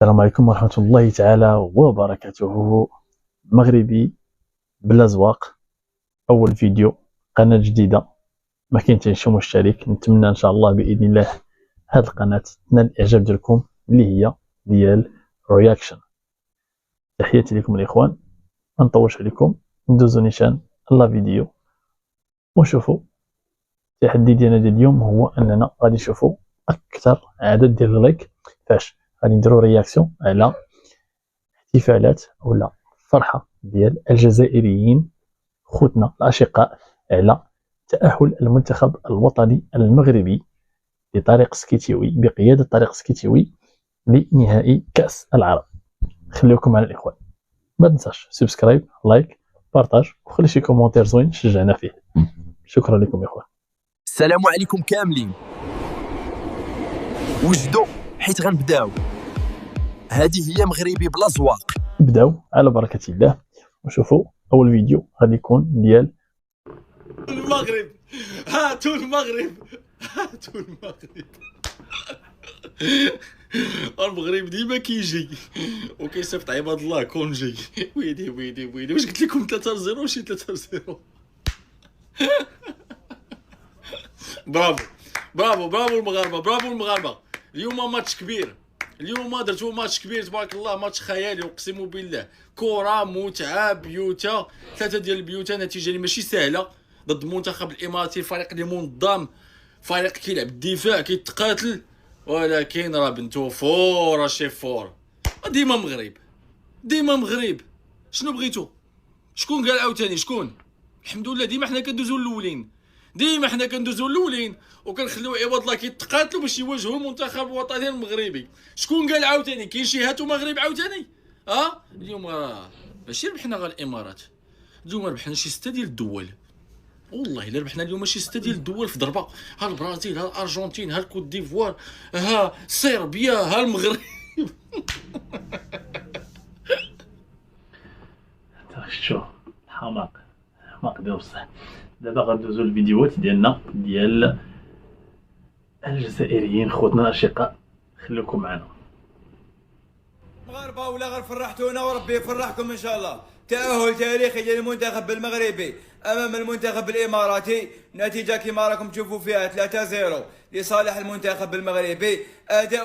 السلام عليكم ورحمة الله تعالى وبركاته. مغربي بلا زواق، أول فيديو، قناة جديدة، ما كاين حتى شي مشترك. نتمنى إن شاء الله بإذن الله هاد القناة تنال الإعجاب ديالكم اللي هي ديال رياكشن. تحياتي لكم الإخوان، ما نطولش عليكم، ندوزو نيشان لا فيديو ونشوفو. التحدي ديالنا ديال اليوم هو أننا غادي نشوفو أكثر عدد ديال اللايك فاش غادي نديرو رياكسيون على احتفالات ولا فرحة ديال الجزائريين خوتنا الأشقاء على تأهل المنتخب الوطني المغربي بطريق سكيتيوي، بقيادة طارق سكيتيوي، لنهائي كأس العرب. خليكم مع الإخوان، ما تنساش سبسكرايب، لايك، بارطاج، وخلي شي كومونتير زوين شجعنا فيه. شكرا لكم يا إخوان. السلام عليكم كاملين، وجدوا حيت غنبداو. هذه هي مغربي بلا زواق. نبداو على بركة الله ونشوفوا أول فيديو غادي يكون ديال المغرب. هاتوا المغرب، هاتوا المغرب. المغرب ديما كيجي وكيصيفط عباد الله كونجي. ويلي ويلي ويلي، واش قلت لكم 3-0 وشي 3-0. برافو برافو برافو المغاربه، برافو المغاربه. اليوم ماتش كبير، اليوم درتو ماتش كبير تبارك الله، ماتش خيالي اقسم بالله. كره متعه بيوتا، 3 ديال البيوتا، نتيجه اللي ماشي سهله ضد المنتخب الاماراتي، فريق اللي منظم، فريق كيلعب الدفاع كيتقاتل، ولكن راه بنتو فور شي فور. ديما مغرب، ديما مغرب. شنو بغيتو؟ شكون قال عاوتاني؟ شكون؟ الحمد لله ديما حنا كندوزو الاولين، ديما حنا كندوزو الاولين وكنخليو عباد الله كيتقاتلوا باش يواجهوا المنتخب الوطني المغربي. شكون قال عاوتاني؟ كاين شي هاتو مغرب عاوتاني؟ اليوم راه ماشي ربحنا غير الامارات، اليوم ربحنا شي 6 ديال الدول. والله الا ربحنا اليوم شي 6 ديال الدول في ضربه. ها البرازيل، ها الارجنتين، ها الكوت ديفوار، ها صربيا، ها المغرب. شو حماق حماق ديال بصح. دابا غندوزو الفيديوهات ديالنا ديال الجزائريين خوتنا الاشقاء، خليكم معنا. مغاربه ولا غير فرحتونا وربي يفرحكم ان شاء الله. تأهل تاريخي للمنتخب المغربي امام المنتخب الاماراتي، نتيجه كما راكم تشوفوا فيها 3-0 لصالح المنتخب المغربي. اداء